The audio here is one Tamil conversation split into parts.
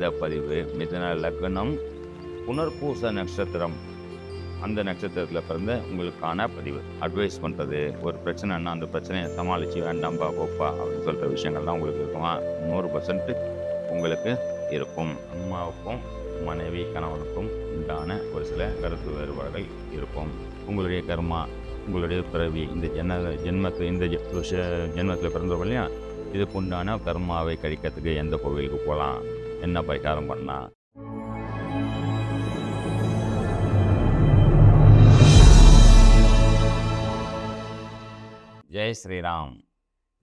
இந்த பதிவு மிதுன லக்னம் புனர்பூச நட்சத்திரம், அந்த நட்சத்திரத்தில் பிறந்த உங்களுக்கான பதிவு. அட்வைஸ் பண்ணுறது, ஒரு பிரச்சனைன்னா அந்த பிரச்சனையை சமாளித்து வேண்டாம்பா போப்பா அப்படின்னு சொல்கிற விஷயங்கள்லாம் உங்களுக்கு இருக்குமா? 100% உங்களுக்கு இருக்கும். அம்மாவுக்கும் மனைவி கணவனுக்கும் உண்டான ஒரு சில கருத்து வேறுபாடுகள் இருக்கும். உங்களுடைய கர்மா, உங்களுடைய பிறவி, இந்த ஜென்மத்தில் பிறந்தவங்க இல்லையா, இதுக்கு உண்டான கர்மாவை கழிக்கிறதுக்கு எந்த கோவிலுக்கு போகலாம், என்ன பரிகாரம் பண்ணலாம்? ஜெய் ஸ்ரீராம்.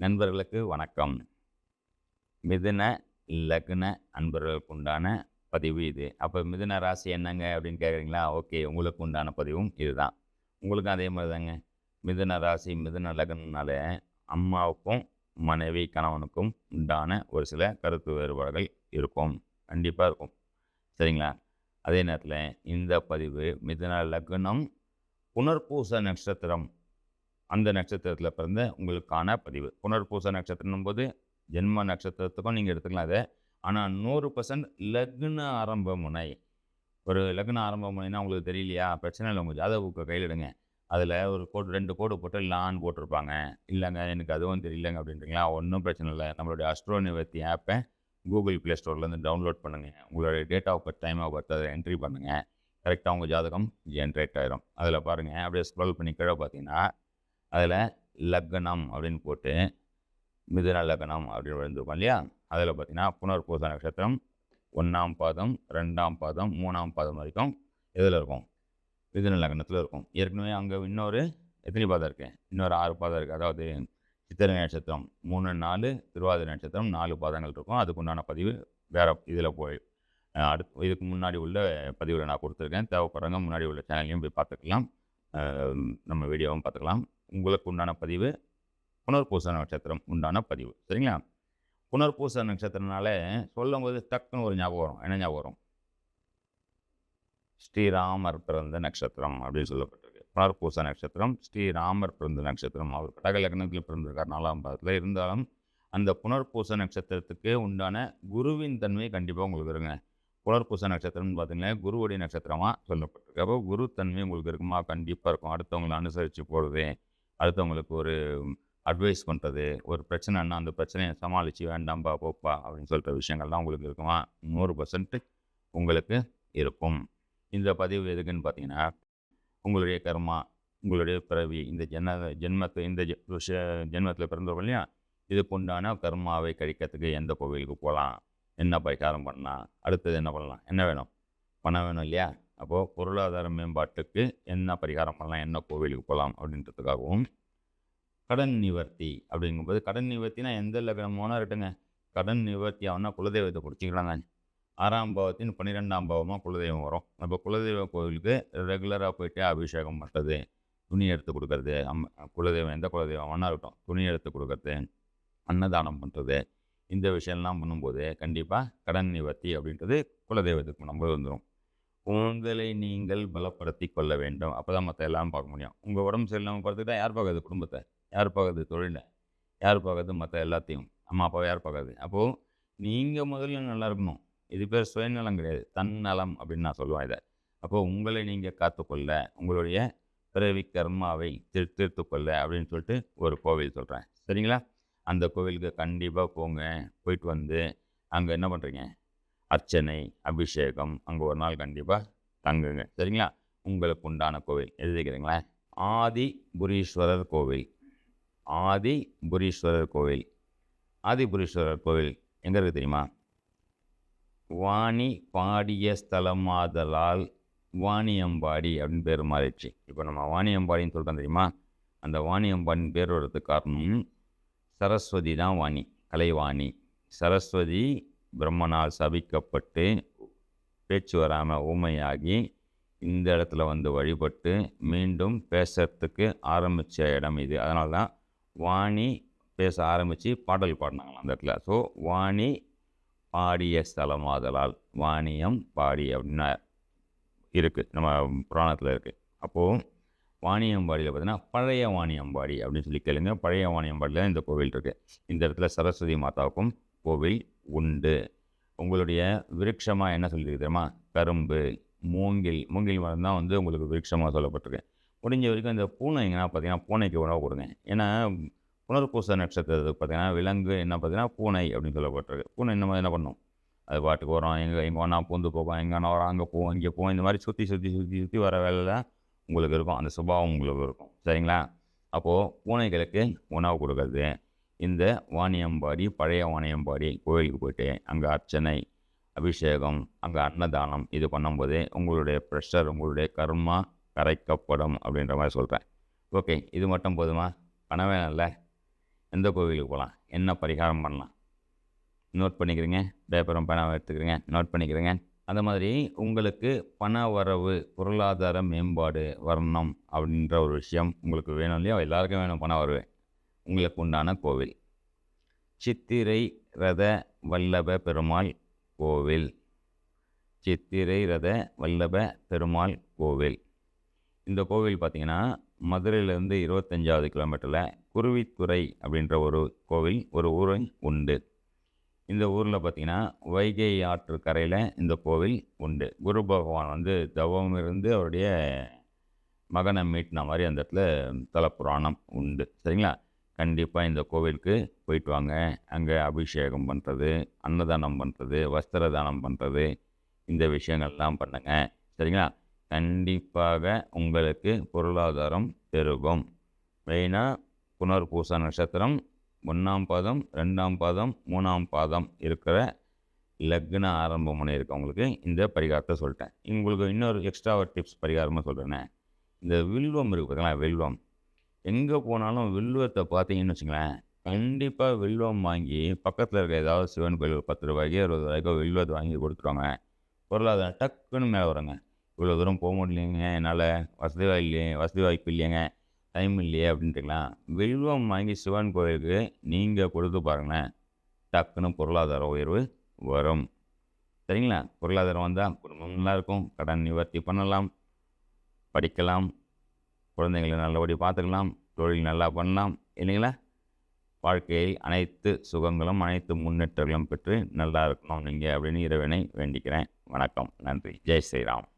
நண்பர்களுக்கு வணக்கம். மிதுன லக்ன அன்பர்களுக்கு உண்டான பதிவு இது. அப்போ மிதுன ராசி என்னங்க அப்படின்னு கேட்குறீங்களா? ஓகே, உங்களுக்கு உண்டான பதிவும் இதுதான். உங்களுக்கும் அதே மாதிரி தாங்க. மிதுன ராசி மிதுன லக்னனால அம்மாவுக்கும் மனைவி கணவனுக்கும் உண்டான ஒரு சில கருத்து வேறுபாடுகள் இருக்கும், கண்டிப்பாக இருக்கும். சரிங்களா? அதே நேரத்தில் இந்த பதிவு மிதுன லக்னம் புனர்பூச நட்சத்திரம், அந்த நட்சத்திரத்தில் பிறந்த உங்களுக்கான பதிவு. புனர்பூச நட்சத்திரம் போது ஜென்ம நட்சத்திரத்துக்கும் நீங்கள் எடுத்துக்கலாம் அதை. ஆனால் 100% லக்ன ஆரம்ப முனை. ஒரு லக்ன ஆரம்ப முனைனா உங்களுக்கு தெரியலையா? பிரச்சனை இல்லை, உங்கள் ஜாதக புக்கை கையில் எடுங்க. அதில் ஒரு கோடு 2 கோடு போட்டு லான்னு போட்டிருப்பாங்க. இல்லைங்க எனக்கு அதுவும் தெரியலங்க அப்படின்றீங்களா? ஒன்றும் பிரச்சனை இல்லை. நம்மளுடைய அஸ்ட்ரோ நிவர்த்தி ஆப்பை கூகுள் ப்ளே ஸ்டோர்லேருந்து டவுன்லோட் பண்ணுங்கள். உங்களுடைய date of birth, time of birth அதை என்ட்ரி பண்ணுங்கள். கரெக்டாக உங்கள் ஜாதகம் ஜென்ரேட் ஆயிரும். அதில் பாருங்கள், அப்படியே ஸ்க்ரோல் பண்ணி கீழே பார்த்தீங்கன்னா அதில் லக்னம் அப்படின்னு போட்டு மிதுன லக்னம் அப்படின்னு விழுந்துருக்கோம் இல்லையா? அதில் பார்த்தீங்கன்னா புனர்பூச நட்சத்திரம் 1ஆம் பாதம், 2ஆம் பாதம், 3ஆம் பாதம் வரைக்கும் இதில் இருக்கும், மிதுன லக்னத்தில் இருக்கும். ஏற்கனவே அங்கே இன்னொரு எத்தனை பாதம் இருக்குது? இன்னொரு 6 பாதம் இருக்குது. அதாவது சித்திரை நட்சத்திரம் 3, 4, திருவாதிரை நட்சத்திரம் 4 பாதங்கள் இருக்கும். அதுக்குண்டான பதிவு வேறு இதில் போய் அடுத்து இதுக்கு முன்னாடி உள்ள பதிவில் நான் கொடுத்துருக்கேன். தேவைப்படுறவங்க முன்னாடி உள்ள சேனல்லையும் போய் பார்த்துக்கலாம், நம்ம வீடியோவும் பார்த்துக்கலாம். உங்களுக்கு உண்டான பதிவு புனர்பூச நட்சத்திரம் உண்டான பதிவு. சரிங்களா? புனர்பூச நட்சத்திரனால சொல்லும்போது டக்குன்னு ஒரு ஞாபகம் வரும். என்ன ஞாபகம் வரும்? ஸ்ரீராமர் பிறந்த நட்சத்திரம் அப்படின்னு சொல்லப்பட்டிருக்கு. புனர்பூச நட்சத்திரம் ஸ்ரீராமர் பிறந்த நட்சத்திரம். அவர் கடக லக்னத்தில் பிறந்திருக்கார், 4ஆம் பாதத்தில். இருந்தாலும் அந்த புனர்பூச நட்சத்திரத்துக்கு உண்டான குருவின் தன்மை கண்டிப்பாக உங்களுக்கு இருங்க. புனர்பூச நட்சத்திரம்னு பார்த்தீங்கன்னா குருவுடைய நட்சத்திரமாக சொல்லப்பட்டிருக்கு. அப்போ குரு தன்மை உங்களுக்கு இருக்குமா? கண்டிப்பாக இருக்கும். அடுத்தவங்களை அனுசரித்து போகிறது, அடுத்தவங்களுக்கு ஒரு அட்வைஸ் பண்ணுறது, ஒரு பிரச்சனைன்னா அந்த பிரச்சனையை சமாளித்து வேண்டாம்பா போப்பா அப்படின்னு சொல்கிற விஷயங்கள்லாம் உங்களுக்கு இருக்குமா? 100% உங்களுக்கு இருக்கும். இந்த பதிவு எதுக்குன்னு பார்த்தீங்கன்னா, உங்களுடைய கர்மா, உங்களுடைய பிறவி, இந்த ஜென்மத்தில் பிறந்தவங்க இல்லையா, இதுக்கு உண்டான கர்மாவை கழிக்கிறதுக்கு எந்த கோவிலுக்கு போகலாம், என்ன பரிகாரம் பண்ணலாம், அடுத்தது என்ன பண்ணலாம், என்ன வேணும்? பணம் வேணும் இல்லையா? அப்போது பொருளாதார மேம்பாட்டுக்கு என்ன பரிகாரம் பண்ணலாம், என்ன கோவிலுக்கு போகலாம் அப்படின்றதுக்காகவும், கடன் நிவர்த்தி அப்படிங்கும்போது, கடன் நிவர்த்தினா எந்த லக்னமோனா இருக்கட்டுங்க, கடன் நிவர்த்தி ஆகுனா குலதெய்வத்தை பிடிச்சிக்கலாங்க. 6ஆம் பாவத்தின் 12ஆம் பாவமாக குலதெய்வம் வரும். அப்போ குலதெய்வ கோவிலுக்கு ரெகுலராக போயிட்டு அபிஷேகம் பண்ணுறது, துணி எடுத்து கொடுக்கறது, குலதெய்வம் எந்த குலதெய்வம் வேணா இருக்கட்டும், துணி எடுத்து கொடுக்கறது, அன்னதானம் பண்ணுறது, இந்த விஷயம்லாம் பண்ணும்போது கண்டிப்பாக கடன் நிவர்த்தி அப்படின்றது குலதெய்வத்துக்கு நம்ம வந்துடும். உங்களை நீங்கள் பலப்படுத்தி கொள்ள வேண்டும். அப்போ தான் மற்ற எல்லாம் பார்க்க முடியும். உங்கள் உடம்பு சரியில்லாமல் பார்த்துக்கிட்டா யார் பார்க்குறது? குடும்பத்தை யார் பார்க்குறது? தொழிலை யார் பார்க்குறது? மற்ற எல்லாத்தையும் அம்மா அப்பாவை யார் பார்க்குறது? அப்போது நீங்கள் முதல்ல நல்லா இருக்கணும். இது பேர் சுயநலம் கிடையாது, தன்னலம் அப்படின்னு நான் சொல்லுவேன் இதை. அப்போது உங்களை நீங்கள் காத்துக்கொள்ள, உங்களுடைய பிறவி கர்மாவை தீர்த்து கொள்ள அப்படின்னு சொல்லிட்டு ஒரு கோவில் சொல்கிறேன். சரிங்களா? அந்த கோவிலுக்கு கண்டிப்பாக போங்க. போயிட்டு வந்து அங்கே என்ன பண்ணுறீங்க? அர்ச்சனை, அபிஷேகம், அங்கே ஒரு நாள் கண்டிப்பாக தங்குங்க. சரிங்களா? உங்களுக்கு உண்டான கோவில் எழுதிக்கிறீங்களா? ஆதிபுரீஸ்வரர் கோவில். ஆதிபுரீஸ்வரர் கோவில். ஆதிபுரீஸ்வரர் கோவில் எங்கே இருக்குது தெரியுமா? வாணி பாடிய ஸ்தலமாதலால் வாணியம்பாடி அப்படின்னு பேர் மாறிடுச்சு. இப்போ நம்ம வாணியம்பாடின்னு சொல்கிறோம் தெரியுமா? அந்த வாணியம்பாடின்னு பேர் வர்றதுக்கு காரணம் சரஸ்வதி தான். வாணி, கலைவாணி. சரஸ்வதி பிரம்மனால் சபிக்கப்பட்டு பேச்சு வராமல் ஊமையாகி இந்த இடத்துல வந்து வழிபட்டு மீண்டும் பேசுறதுக்கு ஆரம்பித்த இடம் இது. அதனால தான் வாணி பேச ஆரம்பித்து பாடல் பாடினாங்களாம் அந்த இடத்துல. ஸோ வாணி பாடிய ஸ்தலமாதலால் வாணியம் பாடி அப்படின்னா இருக்குது, நம்ம புராணத்தில் இருக்குது. அப்போது வாணியம்பாடியில் பார்த்தீங்கன்னா பழைய வாணியம்பாடி அப்படின்னு சொல்லி கேளுங்க. பழைய வாணியம்பாடியில் இந்த கோவில் இருக்குது. இந்த இடத்துல சரஸ்வதி மாதாவுக்கும் கோவில் உண்டு. உங்களுடைய விருட்சமாக என்ன சொல்லியிருக்கு தெரியுமா? கரும்பு, மூங்கில் மரம் தான் வந்து உங்களுக்கு விருட்சமாக சொல்லப்பட்டிருக்கு. முடிஞ்ச வரைக்கும் இந்த பூனைங்கன்னா பார்த்தீங்கன்னா, பூனைக்கு உணவு கொடுங்க. ஏன்னா புனர்பூச நட்சத்திரத்துக்கு பார்த்தீங்கன்னா, விலங்கு என்ன பார்த்தீங்கன்னா, பூனை அப்படின்னு சொல்லப்பட்டிருக்கு. பூனை இந்த மாதிரி என்ன பண்ணும்? அது பாட்டுக்கு வரும். எங்கே வேணா பூந்து போகும். எங்கே வேணா வரும். அங்கே போகும், இங்கே போகும். இந்த மாதிரி சுற்றி வர வேலை தான் உங்களுக்கு இருக்கும். அந்த சுபாவம் உங்களுக்கு இருக்கும். சரிங்களா? அப்போது பூனைகளுக்கு உணவு கொடுக்கறது, இந்த வாணியம்பாடி, பழைய வாணியம்பாடி கோயிலுக்கு போய்ட்டு அங்கே அர்ச்சனை, அபிஷேகம், அங்கே அன்னதானம் இது பண்ணும்போது உங்களுடைய ப்ரெஷர், உங்களுடைய கர்மா கரைக்கப்படும் அப்படின்ற மாதிரி சொல்கிறேன். ஓகே, இது மட்டும் போதுமா? பணம் வேணும்ல? எந்த கோவிலுக்கு போகலாம்? என்ன பரிகாரம் பண்ணலாம்? நோட் பண்ணிக்கிறீங்க. பேப்பரும் பேனாவும் எடுத்துக்கிறீங்க. நோட் பண்ணிக்கிறீங்க. அந்த மாதிரி உங்களுக்கு பண வரவு, பொருளாதார மேம்பாடு வரணும் அப்படின்ற ஒரு விஷயம் உங்களுக்கு வேணும் இல்லையா? எல்லாருக்கும் வேணும் பண வரவு. உங்களுக்கு உண்டான கோவில் சித்திரை ரத வல்லப பெருமாள் கோவில். சித்திரை ரத வல்லப பெருமாள் கோவில். இந்த கோவில் பார்த்திங்கன்னா மதுரையிலேருந்து 25வது கிலோமீட்டரில் குருவித்துறை அப்படின்ற ஒரு கோவில், ஒரு ஊர் உண்டு. இந்த ஊரில் பார்த்திங்கன்னா வைகை ஆற்று கரையில் இந்த கோவில் உண்டு. குரு பகவான் வந்து தவம் இருந்து அவருடைய மகனை மீட்டின மாதிரி அந்த இடத்துல தலப்புராணம் உண்டு. சரிங்களா? கண்டிப்பாக இந்த கோவிலுக்கு போயிட்டு வாங்க. அங்கே அபிஷேகம் பண்ணுறது, அன்னதானம் பண்ணுறது, வஸ்திர தானம் பண்ணுறது, இந்த விஷயங்கள்லாம் பண்ணுங்க. சரிங்களா? கண்டிப்பாக உங்களுக்கு பொருளாதாரம் பெருகும். மெயினாக புனர்பூச நட்சத்திரம் 1ஆம் பாதம், 2ஆம் பாதம், 3ஆம் பாதம் இருக்கிற லக்ன ஆரம்ப முனை இருக்கவங்களுக்கு இந்த பரிகாரத்தை சொல்லிட்டேன். உங்களுக்கு இன்னொரு எக்ஸ்ட்ரா ஒரு டிப்ஸ் பரிகாரமாக சொல்கிறேன்னே. இந்த வில்வம் இருக்குது பார்த்தீங்களா? வில்வம் எங்கே போனாலும் வில்வத்தை பார்த்தீங்கன்னு வச்சுங்களேன், கண்டிப்பாக வில்வம் வாங்கி பக்கத்தில் இருக்க ஏதாவது சிவன் கோயில் 10 ரூபாய்க்கு 60 ரூபாய்க்கோ வில்வத்தை வாங்கி கொடுத்துருவாங்க. பொருளாதாரம் டக்குன்னு மேலே வருங்க. இவ்வளோ தூரம் போக முடியலைங்க, என்னால் வசதி வாய்ப்பு இல்லைங்க, டைம் இல்லையே அப்படின்ட்டுங்களா, வில்வம் வாங்கி சிவன் கோயிலுக்கு நீங்கள் கொடுத்து பாருங்களேன், டக்குன்னு பொருளாதார உயர்வு வரும். சரிங்களா? பொருளாதாரம் வந்தால் குடும்பம் நல்லா இருக்கும், கடன் நிவர்த்தி பண்ணலாம், படிக்கலாம், குழந்தைங்களை நல்லபடி பார்த்துக்கலாம், தொழில் நல்லா பண்ணலாம் இல்லைங்களா? வாழ்க்கையில் அனைத்து சுகங்களும் அனைத்து முன்னேற்றங்களும் பெற்று நல்லா இருக்கணும் நீங்கள் அப்படின்னு இறைவனை வேண்டிக்கிறேன். வணக்கம், நன்றி, ஜெய் ஸ்ரீராம்.